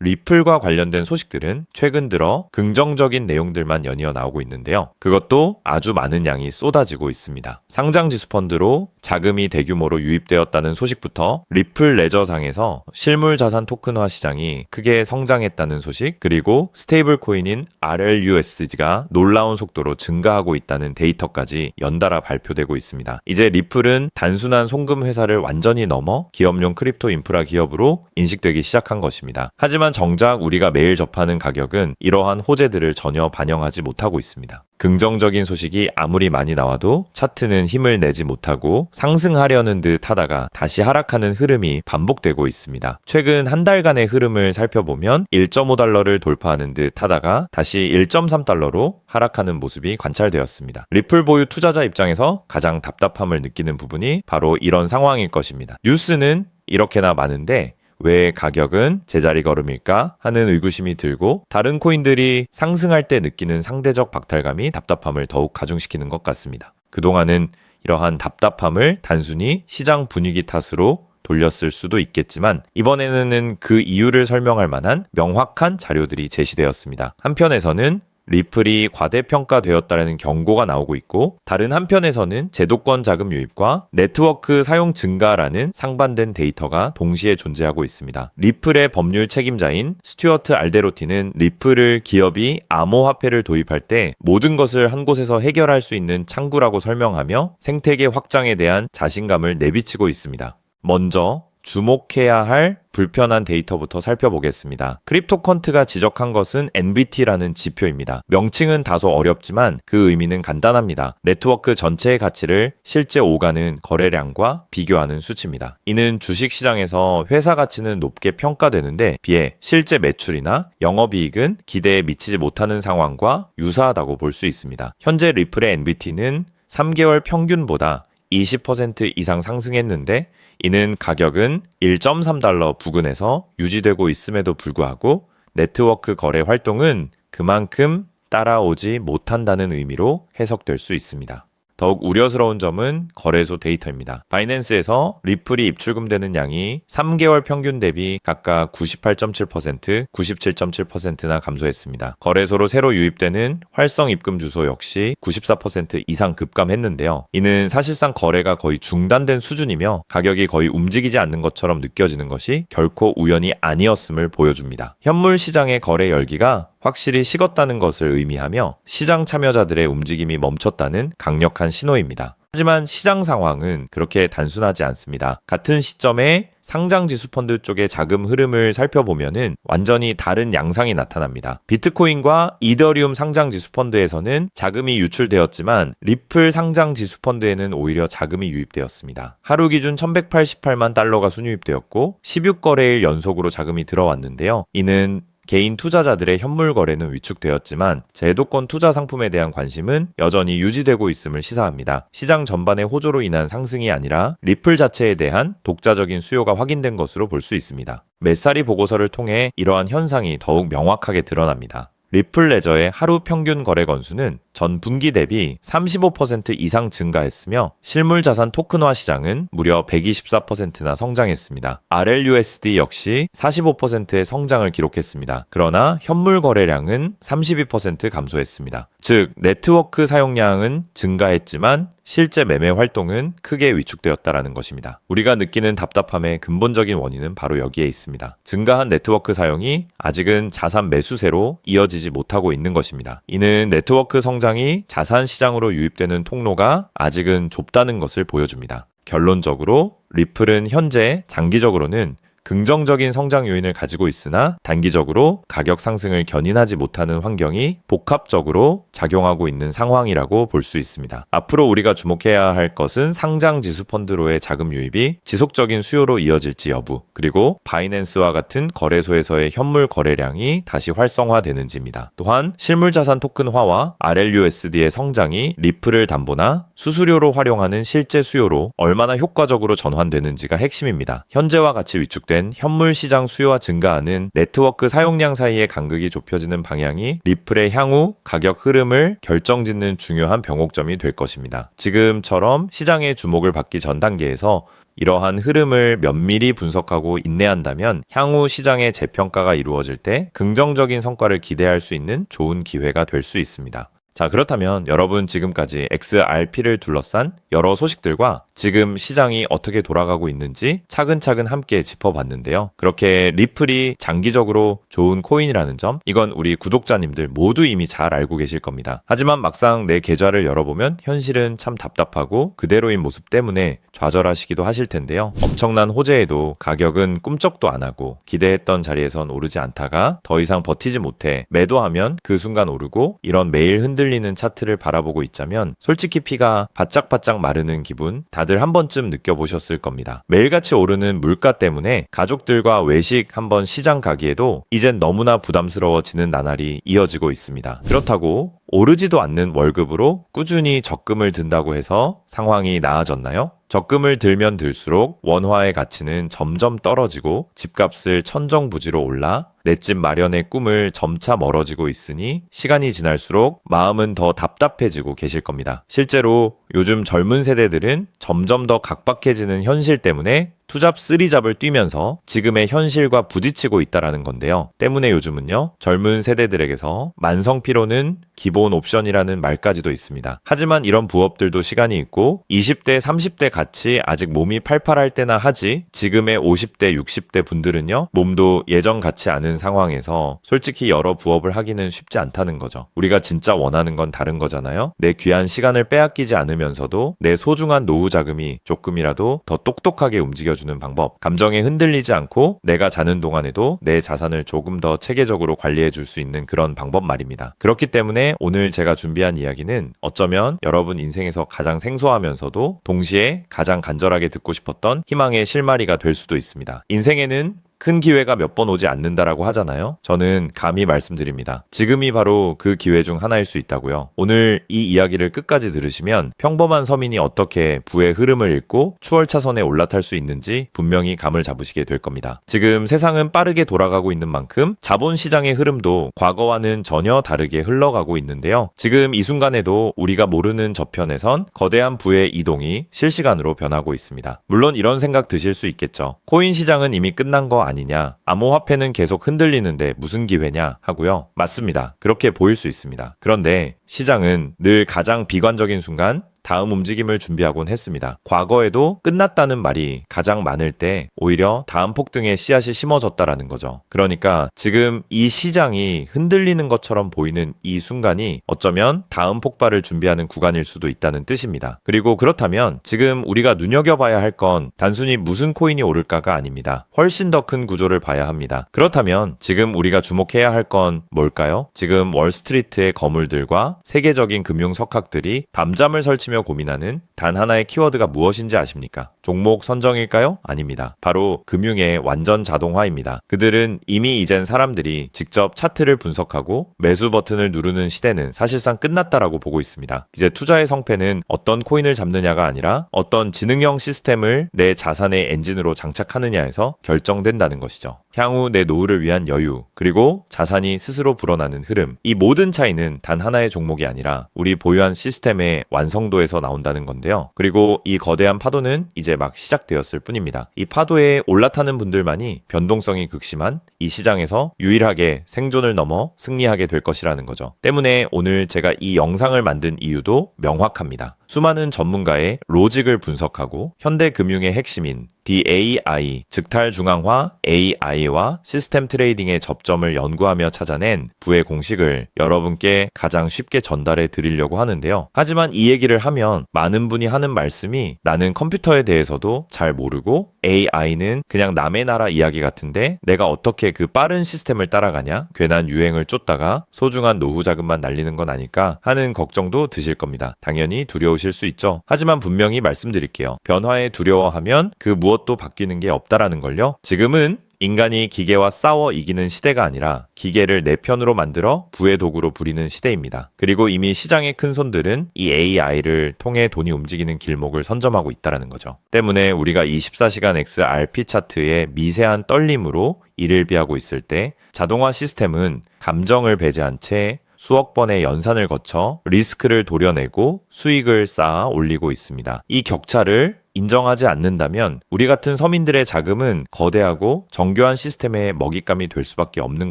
리플과 관련된 소식들은 최근 들어 긍정적인 내용들만 연이어 나오고 있는데요. 그것도 아주 많은 양이 쏟아지고 있습니다. 상장지수 펀드로 자금이 대규모로 유입되었다는 소식부터 리플 레저상에서 실물자산 토큰화 시장이 크게 성장했다는 소식, 그리고 스테이블 코인인 RLUSD가 놀라운 속도로 증가하고 있다는 데이터까지 연달아 발표되고 있습니다. 이제 리플은 단순한 송금 회사를 완전히 넘어 기업용 크립토 인프라 기업으로 인식되기 시작한 것입니다. 하지만 정작 우리가 매일 접하는 가격은 이러한 호재들을 전혀 반영하지 못하고 있습니다. 긍정적인 소식이 아무리 많이 나와도 차트는 힘을 내지 못하고 상승하려는 듯 하다가 다시 하락하는 흐름이 반복되고 있습니다. 최근 한 달간의 흐름을 살펴보면 1.5달러를 돌파하는 듯 하다가 다시 1.3달러로 하락하는 모습이 관찰되었습니다. 리플 보유 투자자 입장에서 가장 답답함을 느끼는 부분이 바로 이런 상황일 것입니다. 뉴스는 이렇게나 많은데 왜 가격은 제자리 걸음일까 하는 의구심이 들고 다른 코인들이 상승할 때 느끼는 상대적 박탈감이 답답함을 더욱 가중시키는 것 같습니다. 그동안은 이러한 답답함을 단순히 시장 분위기 탓으로 돌렸을 수도 있겠지만 이번에는 그 이유를 설명할 만한 명확한 자료들이 제시되었습니다. 한편에서는 리플이 과대평가되었다는 경고가 나오고 있고 다른 한편에서는 제도권 자금 유입과 네트워크 사용 증가라는 상반된 데이터가 동시에 존재하고 있습니다. 리플의 법률 책임자인 스튜어트 알데로티는 리플을 기업이 암호화폐를 도입할 때 모든 것을 한 곳에서 해결할 수 있는 창구라고 설명하며 생태계 확장에 대한 자신감을 내비치고 있습니다. 먼저 주목해야 할 불편한 데이터부터 살펴보겠습니다. 크립토컨트가 지적한 것은 NBT라는 지표입니다. 명칭은 다소 어렵지만 그 의미는 간단합니다. 네트워크 전체의 가치를 실제 오가는 거래량과 비교하는 수치입니다. 이는 주식시장에서 회사 가치는 높게 평가되는데 비해 실제 매출이나 영업이익은 기대에 미치지 못하는 상황과 유사하다고 볼 수 있습니다. 현재 리플의 NBT는 3개월 평균보다 20% 이상 상승했는데 이는 가격은 1.3달러 부근에서 유지되고 있음에도 불구하고 네트워크 거래 활동은 그만큼 따라오지 못한다는 의미로 해석될 수 있습니다. 더욱 우려스러운 점은 거래소 데이터입니다. 바이낸스에서 리플이 입출금되는 양이 3개월 평균 대비 각각 98.7%, 97.7%나 감소했습니다. 거래소로 새로 유입되는 활성 입금 주소 역시 94% 이상 급감했는데요. 이는 사실상 거래가 거의 중단된 수준이며 가격이 거의 움직이지 않는 것처럼 느껴지는 것이 결코 우연이 아니었음을 보여줍니다. 현물 시장의 거래 열기가 확실히 식었다는 것을 의미하며 시장 참여자들의 움직임이 멈췄다는 강력한 신호입니다. 하지만 시장 상황은 그렇게 단순하지 않습니다. 같은 시점에 상장지수 펀드 쪽의 자금 흐름을 살펴보면은 완전히 다른 양상이 나타납니다. 비트코인과 이더리움 상장지수 펀드에서는 자금이 유출되었지만 리플 상장지수 펀드에는 오히려 자금이 유입되었습니다. 하루 기준 1188만 달러가 순유입되었고 16거래일 연속으로 자금이 들어왔는데요. 이는 개인 투자자들의 현물 거래는 위축되었지만 제도권 투자 상품에 대한 관심은 여전히 유지되고 있음을 시사합니다. 시장 전반의 호조로 인한 상승이 아니라 리플 자체에 대한 독자적인 수요가 확인된 것으로 볼 수 있습니다. 메사리 보고서를 통해 이러한 현상이 더욱 명확하게 드러납니다. 리플 레저의 하루 평균 거래 건수는 전 분기 대비 35% 이상 증가했으며 실물 자산 토큰화 시장은 무려 124%나 성장했습니다. RLUSD 역시 45%의 성장을 기록했습니다. 그러나 현물 거래량은 32% 감소했습니다. 즉 네트워크 사용량은 증가했지만 실제 매매 활동은 크게 위축되었다는 것입니다. 우리가 느끼는 답답함의 근본적인 원인은 바로 여기에 있습니다. 증가한 네트워크 사용이 아직은 자산 매수세로 이어지지 못하고 있는 것입니다. 이는 네트워크 성장이 자산 시장으로 유입되는 통로가 아직은 좁다는 것을 보여줍니다. 결론적으로 리플은 현재 장기적으로는 긍정적인 성장 요인을 가지고 있으나 단기적으로 가격 상승을 견인하지 못하는 환경이 복합적으로 작용하고 있는 상황이라고 볼 수 있습니다. 앞으로 우리가 주목해야 할 것은 상장 지수 펀드로의 자금 유입이 지속적인 수요로 이어질지 여부, 그리고 바이낸스와 같은 거래소에서의 현물 거래량이 다시 활성화되는지입니다. 또한 실물자산 토큰화와 RLUSD의 성장이 리플을 담보나 수수료로 활용하는 실제 수요로 얼마나 효과적으로 전환되는지가 핵심입니다. 현재와 같이 위축된 현물 시장 수요와 증가하는 네트워크 사용량 사이의 간극이 좁혀지는 방향이 리플의 향후 가격 흐름을 결정짓는 중요한 변곡점이 될 것입니다. 지금처럼 시장의 주목을 받기 전 단계에서 이러한 흐름을 면밀히 분석하고 인내한다면 향후 시장의 재평가가 이루어질 때 긍정적인 성과를 기대할 수 있는 좋은 기회가 될 수 있습니다. 자, 그렇다면 여러분 지금까지 XRP를 둘러싼 여러 소식들과 지금 시장이 어떻게 돌아가고 있는지 차근차근 함께 짚어봤는데요. 그렇게 리플이 장기적으로 좋은 코인이라는 점, 이건 우리 구독자님들 모두 이미 잘 알고 계실 겁니다. 하지만 막상 내 계좌를 열어보면 현실은 참 답답하고 그대로인 모습 때문에 좌절하시기도 하실 텐데요. 엄청난 호재에도 가격은 꿈쩍도 안 하고 기대했던 자리에선 오르지 않다가 더 이상 버티지 못해 매도하면 그 순간 오르고, 이런 매일 흔들리는 차트를 바라보고 있자면 솔직히 피가 바짝바짝 마르는 기분 다들 한 번쯤 느껴보셨을 겁니다. 매일같이 오르는 물가 때문에 가족들과 외식 한번 시장 가기에도 이젠 너무나 부담스러워지는 나날이 이어지고 있습니다. 그렇다고 오르지도 않는 월급으로 꾸준히 적금을 든다고 해서 상황이 나아졌나요? 적금을 들면 들수록 원화의 가치는 점점 떨어지고 집값을 천정부지로 올라 내 집 마련의 꿈을 점차 멀어지고 있으니 시간이 지날수록 마음은 더 답답해지고 계실 겁니다. 실제로 요즘 젊은 세대들은 점점 더 각박해지는 현실 때문에 투잡 쓰리잡을 뛰면서 지금의 현실과 부딪히고 있다라는 건데요. 때문에 요즘은요, 젊은 세대들에게서 만성피로는 기본 옵션이라는 말까지도 있습니다. 하지만 이런 부업들도 시간이 있고 20대, 30대 같이 아직 몸이 팔팔할 때나 하지, 지금의 50대, 60대 분들은요, 몸도 예전 같지 않은 상황에서 솔직히 여러 부업을 하기는 쉽지 않다는 거죠. 우리가 진짜 원하는 건 다른 거잖아요. 내 귀한 시간을 빼앗기지 않으면서도 내 소중한 노후 자금이 조금이라도 더 똑똑하게 움직여주는 방법, 감정에 흔들리지 않고 내가 자는 동안에도 내 자산을 조금 더 체계적으로 관리해 줄 수 있는 그런 방법 말입니다. 그렇기 때문에 오늘 제가 준비한 이야기는 어쩌면 여러분 인생에서 가장 생소하면서도 동시에 가장 간절하게 듣고 싶었던 희망의 실마리가 될 수도 있습니다. 인생에는 큰 기회가 몇 번 오지 않는다라고 하잖아요. 저는 감히 말씀드립니다. 지금이 바로 그 기회 중 하나일 수 있다고요. 오늘 이 이야기를 끝까지 들으시면 평범한 서민이 어떻게 부의 흐름을 읽고 추월차선에 올라탈 수 있는지 분명히 감을 잡으시게 될 겁니다. 지금 세상은 빠르게 돌아가고 있는 만큼 자본시장의 흐름도 과거와는 전혀 다르게 흘러가고 있는데요. 지금 이 순간에도 우리가 모르는 저편에선 거대한 부의 이동이 실시간으로 변하고 있습니다. 물론 이런 생각 드실 수 있겠죠. 코인 시장은 이미 끝난 거 아니냐, 암호화폐는 계속 흔들리는데 무슨 기회냐 하고요. 맞습니다. 그렇게 보일 수 있습니다. 그런데 시장은 늘 가장 비관적인 순간 다음 움직임을 준비하곤 했습니다. 과거에도 끝났다는 말이 가장 많을 때 오히려 다음 폭등의 씨앗이 심어졌다라는 거죠. 그러니까 지금 이 시장이 흔들리는 것처럼 보이는 이 순간이 어쩌면 다음 폭발을 준비하는 구간일 수도 있다는 뜻입니다. 그리고 그렇다면 지금 우리가 눈여겨봐야 할 건 단순히 무슨 코인이 오를까가 아닙니다. 훨씬 더 큰 구조를 봐야 합니다. 그렇다면 지금 우리가 주목해야 할 건 뭘까요? 지금 월스트리트의 거물들과 세계적인 금융 석학들이 밤잠을 설치며 고민하는 단 하나의 키워드가 무엇인지 아십니까? 종목 선정일까요? 아닙니다. 바로 금융의 완전 자동화입니다. 그들은 이미 이젠 사람들이 직접 차트를 분석하고 매수 버튼을 누르는 시대는 사실상 끝났다라고 보고 있습니다. 이제 투자의 성패는 어떤 코인을 잡느냐가 아니라 어떤 지능형 시스템을 내 자산의 엔진으로 장착하느냐에서 결정된다는 것이죠. 향후 내 노후를 위한 여유, 그리고 자산이 스스로 불어나는 흐름, 이 모든 차이는 단 하나의 종목이 아니라 우리 보유한 시스템의 완성도에서 나온다는 건데요. 그리고 이 거대한 파도는 이제 막 시작되었을 뿐입니다. 이 파도에 올라타는 분들만이 변동성이 극심한 이 시장에서 유일하게 생존을 넘어 승리하게 될 것이라는 거죠. 때문에 오늘 제가 이 영상을 만든 이유도 명확합니다. 수많은 전문가의 로직을 분석하고 현대 금융의 핵심인 DAI, 즉탈중앙화 AI와 시스템 트레이딩의 접점을 연구하며 찾아낸 부의 공식을 여러분께 가장 쉽게 전달해 드리려고 하는데요. 하지만 이 얘기를 하면 많은 분이 하는 말씀이 나는 컴퓨터에 대해서도 잘 모르고 AI는 그냥 남의 나라 이야기 같은데 내가 어떻게 그 빠른 시스템을 따라가냐? 괜한 유행을 쫓다가 소중한 노후 자금만 날리는 건 아닐까 하는 걱정도 드실 겁니다. 당연히 두려우실 수 있죠. 하지만 분명히 말씀드릴게요. 변화에 두려워하면 그 무엇도 바뀌는 게 없다라는 걸요. 지금은 인간이 기계와 싸워 이기는 시대가 아니라 기계를 내 편으로 만들어 부의 도구로 부리는 시대입니다. 그리고 이미 시장의 큰 손들은 이 AI를 통해 돈이 움직이는 길목을 선점하고 있다는 거죠. 때문에 우리가 24시간 XRP 차트의 미세한 떨림으로 이를 비하고 있을 때 자동화 시스템은 감정을 배제한 채 수억 번의 연산을 거쳐 리스크를 도려내고 수익을 쌓아 올리고 있습니다. 이 격차를 인정하지 않는다면 우리 같은 서민들의 자금은 거대하고 정교한 시스템의 먹잇감이 될 수밖에 없는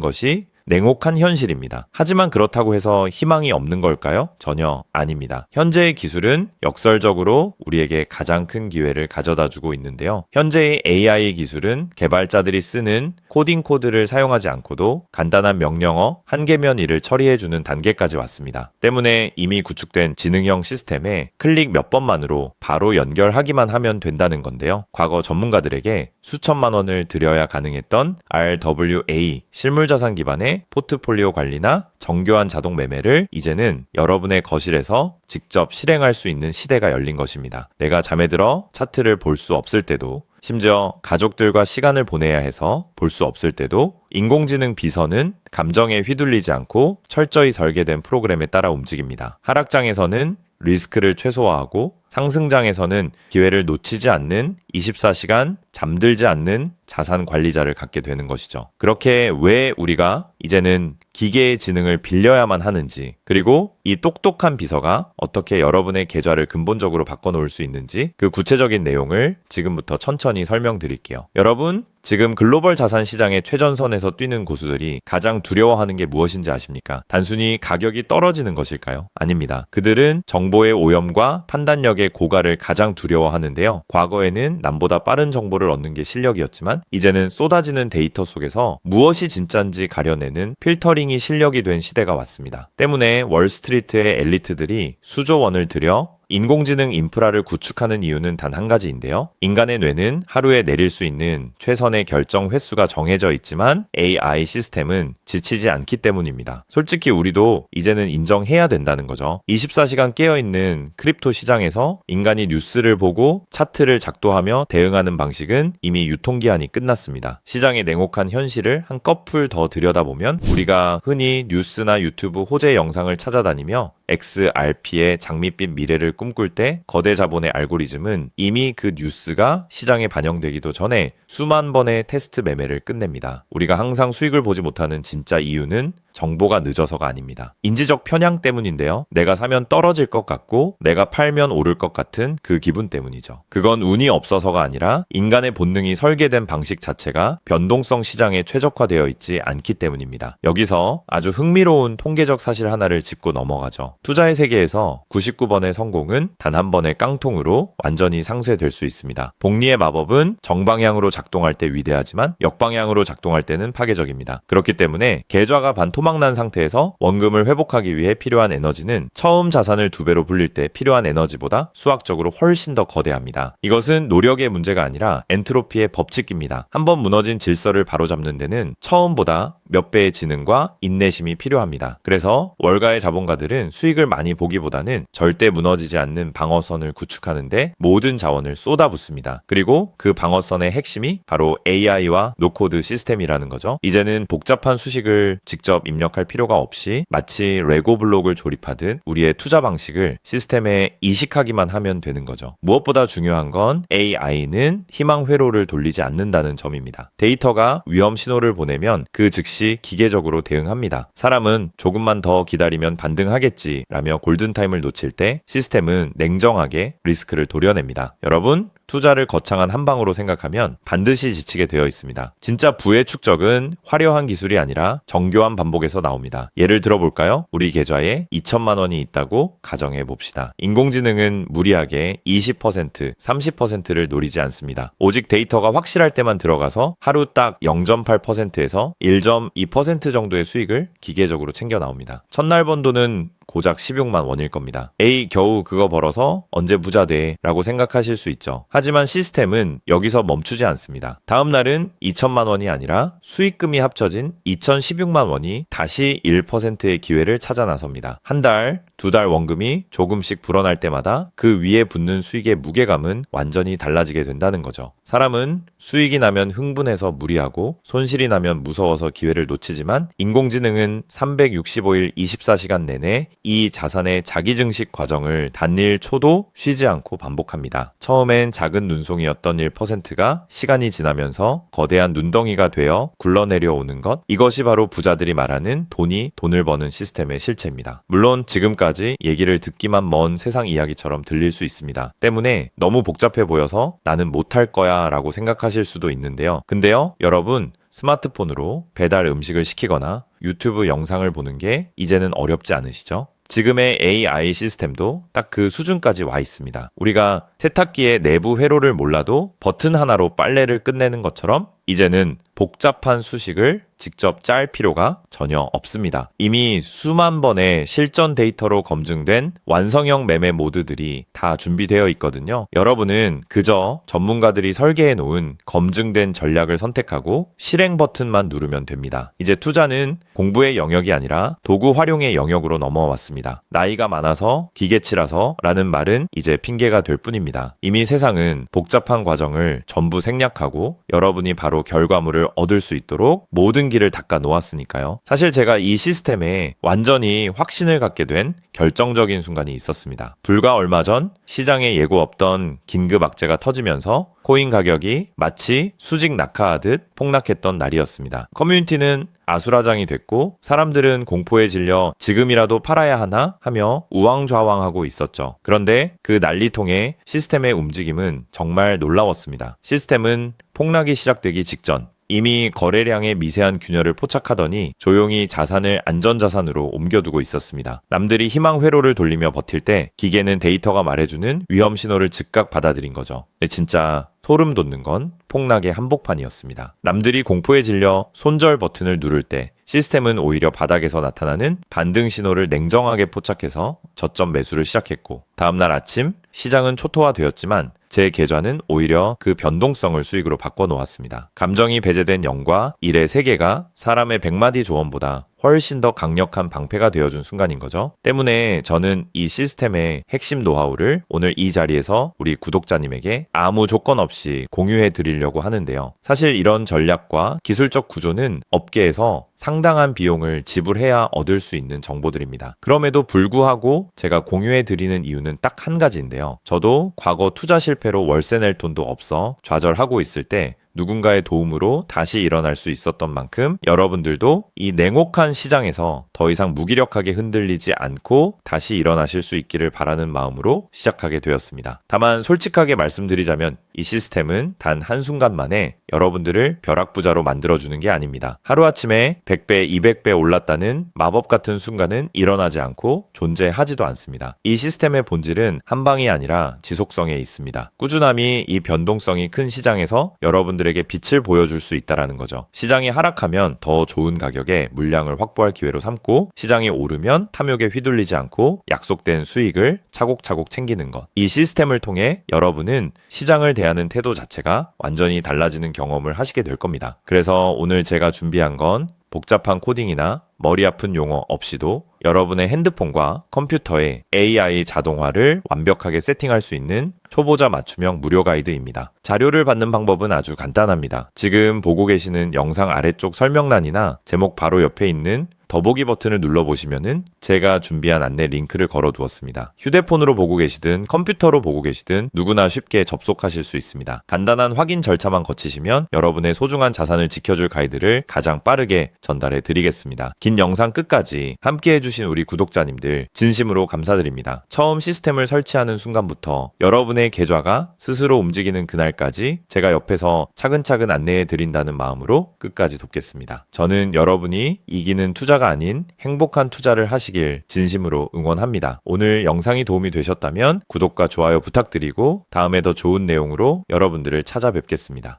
것이 냉혹한 현실입니다. 하지만 그렇다고 해서 희망이 없는 걸까요? 전혀 아닙니다. 현재의 기술은 역설적으로 우리에게 가장 큰 기회를 가져다 주고 있는데요. 현재의 AI 기술은 개발자들이 쓰는 코딩 코드를 사용하지 않고도 간단한 명령어 한 개면 일을 처리해주는 단계까지 왔습니다. 때문에 이미 구축된 지능형 시스템에 클릭 몇 번만으로 바로 연결하기만 하면 된다는 건데요. 과거 전문가들에게 수천만 원을 들여야 가능했던 RWA 실물자산 기반의 포트폴리오 관리나 정교한 자동 매매를 이제는 여러분의 거실에서 직접 실행할 수 있는 시대가 열린 것입니다. 내가 잠에 들어 차트를 볼 수 없을 때도, 심지어 가족들과 시간을 보내야 해서 볼 수 없을 때도 인공지능 비서는 감정에 휘둘리지 않고 철저히 설계된 프로그램에 따라 움직입니다. 하락장에서는 리스크를 최소화하고 상승장에서는 기회를 놓치지 않는 24시간 잠들지 않는 자산 관리자를 갖게 되는 것이죠. 그렇게 왜 우리가 이제는 기계의 지능을 빌려야만 하는지, 그리고 이 똑똑한 비서가 어떻게 여러분의 계좌를 근본적으로 바꿔놓을 수 있는지 그 구체적인 내용을 지금부터 천천히 설명드릴게요. 여러분, 지금 글로벌 자산 시장의 최전선에서 뛰는 고수들이 가장 두려워하는 게 무엇인지 아십니까? 단순히 가격이 떨어지는 것일까요? 아닙니다. 그들은 정보의 오염과 판단력의 고갈을 가장 두려워하는데요. 과거에는 남보다 빠른 정보를 얻는 게 실력이었지만 이제는 쏟아지는 데이터 속에서 무엇이 진짜인지 가려내는 필터링이 실력이 된 시대가 왔습니다. 때문에 월스트리트의 엘리트들이 수조 원을 들여 인공지능 인프라를 구축하는 이유는 단 한 가지인데요. 인간의 뇌는 하루에 내릴 수 있는 최선의 결정 횟수가 정해져 있지만 AI 시스템은 지치지 않기 때문입니다. 솔직히 우리도 이제는 인정해야 된다는 거죠. 24시간 깨어있는 크립토 시장에서 인간이 뉴스를 보고 차트를 작도하며 대응하는 방식은 이미 유통기한이 끝났습니다. 시장의 냉혹한 현실을 한꺼풀 더 들여다보면 우리가 흔히 뉴스나 유튜브 호재 영상을 찾아다니며 XRP의 장밋빛 미래를 꿈꿀 때 거대 자본의 알고리즘은 이미 그 뉴스가 시장에 반영되기도 전에 수만 번의 테스트 매매를 끝냅니다. 우리가 항상 수익을 보지 못하는 진짜 이유는 정보가 늦어서가 아닙니다. 인지적 편향 때문인데요. 내가 사면 떨어질 것 같고 내가 팔면 오를 것 같은 그 기분 때문이죠. 그건 운이 없어서가 아니라 인간의 본능이 설계된 방식 자체가 변동성 시장에 최적화되어 있지 않기 때문입니다. 여기서 아주 흥미로운 통계적 사실 하나를 짚고 넘어가죠. 투자의 세계에서 99번의 성공은 단 한 번의 깡통으로 완전히 상쇄될 수 있습니다. 복리의 마법은 정방향으로 작동할 때 위대하지만 역방향으로 작동할 때는 파괴적입니다. 그렇기 때문에 계좌가 반토막난 상태에서 원금을 회복하기 위해 필요한 에너지는 처음 자산을 2배로 불릴 때 필요한 에너지보다 수학적으로 훨씬 더 거대합니다. 이것은 노력의 문제가 아니라 엔트로피의 법칙입니다. 한번 무너진 질서를 바로잡는 데는 처음보다 몇 배의 지능과 인내심이 필요합니다. 그래서 월가의 자본가들은 수익을 많이 보기보다는 절대 무너지지 않는 방어선을 구축하는데 모든 자원을 쏟아붓습니다. 그리고 그 방어선의 핵심이 바로 AI와 노코드 시스템이라는 거죠. 이제는 복잡한 수식을 직접 입력할 필요가 없이 마치 레고 블록을 조립하듯 우리의 투자 방식을 시스템에 이식하기만 하면 되는 거죠. 무엇보다 중요한 건 AI는 희망 회로를 돌리지 않는다는 점입니다. 데이터가 위험 신호를 보내면 그 즉시 기계적으로 대응합니다. 사람은 조금만 더 기다리면 반등하겠지 라며 골든타임을 놓칠 때 시스템은 냉정하게 리스크를 도려냅니다. 여러분, 투자를 거창한 한 방으로 생각하면 반드시 지치게 되어 있습니다. 진짜 부의 축적은 화려한 기술이 아니라 정교한 반복에서 나옵니다. 예를 들어볼까요? 우리 계좌에 2천만 원이 있다고 가정해 봅시다. 인공지능은 무리하게 20%, 30%를 노리지 않습니다. 오직 데이터가 확실할 때만 들어가서 하루 딱 0.8%에서 1.2% 정도의 수익을 기계적으로 챙겨 나옵니다. 첫날 번 돈은 고작 16만 원일 겁니다. 에이, 겨우 그거 벌어서 언제 부자 돼? 라고 생각하실 수 있죠. 하지만 시스템은 여기서 멈추지 않습니다. 다음 날은 2천만 원이 아니라 수익금이 합쳐진 2,016만 원이 다시 1%의 기회를 찾아 나섭니다. 한 달, 두 달 원금이 조금씩 불어날 때마다 그 위에 붙는 수익의 무게감은 완전히 달라지게 된다는 거죠. 사람은 수익이 나면 흥분해서 무리하고 손실이 나면 무서워서 기회를 놓치지만 인공지능은 365일 24시간 내내 이 자산의 자기 증식 과정을 단일 초도 쉬지 않고 반복합니다. 처음엔 작은 눈송이였던 1%가 시간이 지나면서 거대한 눈덩이가 되어 굴러내려오는 것, 이것이 바로 부자들이 말하는 돈이 돈을 버는 시스템의 실체입니다. 물론 지금까지 얘기를 듣기만 먼 세상 이야기처럼 들릴 수 있습니다. 때문에 너무 복잡해 보여서 나는 못할 거야 라고 생각하실 수도 있는데요. 근데요, 여러분, 스마트폰으로 배달 음식을 시키거나 유튜브 영상을 보는 게 이제는 어렵지 않으시죠? 지금의 AI 시스템도 딱 그 수준까지 와 있습니다. 우리가 세탁기의 내부 회로를 몰라도 버튼 하나로 빨래를 끝내는 것처럼 이제는 복잡한 수식을 직접 짤 필요가 전혀 없습니다. 이미 수만 번의 실전 데이터로 검증된 완성형 매매 모드들이 다 준비되어 있거든요. 여러분은 그저 전문가들이 설계해 놓은 검증된 전략을 선택하고 실행 버튼만 누르면 됩니다. 이제 투자는 공부의 영역이 아니라 도구 활용의 영역으로 넘어왔습니다. 나이가 많아서 기계치라서 라는 말은 이제 핑계가 될 뿐입니다. 이미 세상은 복잡한 과정을 전부 생략하고 여러분이 바로 결과물을 얻을 수 있도록 모든 길을 닦아 놓았으니까요. 사실 제가 이 시스템에 완전히 확신을 갖게 된 결정적인 순간이 있었습니다. 불과 얼마 전 시장에 예고 없던 긴급 악재가 터지면서 코인 가격이 마치 수직 낙하하듯 폭락했던 날이었습니다. 커뮤니티는 아수라장이 됐고 사람들은 공포에 질려 지금이라도 팔아야 하나 하며 우왕좌왕하고 있었죠. 그런데 그 난리통의 시스템의 움직임은 정말 놀라웠습니다. 시스템은 폭락이 시작되기 직전 이미 거래량의 미세한 균열을 포착하더니 조용히 자산을 안전자산으로 옮겨두고 있었습니다. 남들이 희망 회로를 돌리며 버틸 때 기계는 데이터가 말해주는 위험 신호를 즉각 받아들인 거죠. 진짜 소름 돋는 건 폭락의 한복판이었습니다. 남들이 공포에 질려 손절 버튼을 누를 때 시스템은 오히려 바닥에서 나타나는 반등 신호를 냉정하게 포착해서 저점 매수를 시작했고 다음날 아침 시장은 초토화되었지만 제 계좌는 오히려 그 변동성을 수익으로 바꿔놓았습니다. 감정이 배제된 0과 1의 세계가 사람의 100마디 조언보다 훨씬 더 강력한 방패가 되어준 순간인 거죠. 때문에 저는 이 시스템의 핵심 노하우를 오늘 이 자리에서 우리 구독자님에게 아무 조건 없이 공유해 드리려고 하는데요. 사실 이런 전략과 기술적 구조는 업계에서 상당한 비용을 지불해야 얻을 수 있는 정보들입니다. 그럼에도 불구하고 제가 공유해 드리는 이유는 딱 한 가지인데요. 저도 과거 투자 실패로 월세 낼 돈도 없어 좌절하고 있을 때 누군가의 도움으로 다시 일어날 수 있었던 만큼 여러분들도 이 냉혹한 시장에서 더 이상 무기력하게 흔들리지 않고 다시 일어나실 수 있기를 바라는 마음으로 시작하게 되었습니다. 다만 솔직하게 말씀드리자면 이 시스템은 단 한순간 만에 여러분들을 벼락부자로 만들어주는 게 아닙니다. 하루아침에 100배, 200배 올랐다는 마법 같은 순간은 일어나지 않고 존재하지도 않습니다. 이 시스템의 본질은 한 방이 아니라 지속성에 있습니다. 꾸준함이 이 변동성이 큰 시장에서 여러분들에게 빛을 보여줄 수 있다는 거죠. 시장이 하락하면 더 좋은 가격에 물량을 확보할 기회로 삼고 시장이 오르면 탐욕에 휘둘리지 않고 약속된 수익을 차곡차곡 챙기는 것. 이 시스템을 통해 여러분은 시장을 대하는 태도 자체가 완전히 달라지는 경험을 하시게 될 겁니다. 그래서 오늘 제가 준비한 건 복잡한 코딩이나 머리 아픈 용어 없이도 여러분의 핸드폰과 컴퓨터에 AI 자동화를 완벽하게 세팅할 수 있는 초보자 맞춤형 무료 가이드입니다. 자료를 받는 방법은 아주 간단합니다. 지금 보고 계시는 영상 아래쪽 설명란이나 제목 바로 옆에 있는 더보기 버튼을 눌러보시면은 제가 준비한 안내 링크를 걸어두었습니다. 휴대폰으로 보고 계시든 컴퓨터로 보고 계시든 누구나 쉽게 접속하실 수 있습니다. 간단한 확인 절차만 거치시면 여러분의 소중한 자산을 지켜줄 가이드를 가장 빠르게 전달해 드리겠습니다. 긴 영상 끝까지 함께 해주신 우리 구독자님들 진심으로 감사드립니다. 처음 시스템을 설치하는 순간부터 여러분의 계좌가 스스로 움직이는 그날까지 제가 옆에서 차근차근 안내해 드린다는 마음으로 끝까지 돕겠습니다. 저는 여러분이 이기는 투자가 아닌 행복한 투자를 하시길 진심으로 응원합니다. 오늘 영상이 도움이 되셨다면 구독과 좋아요 부탁드리고 다음에 더 좋은 내용으로 여러분들을 찾아뵙겠습니다.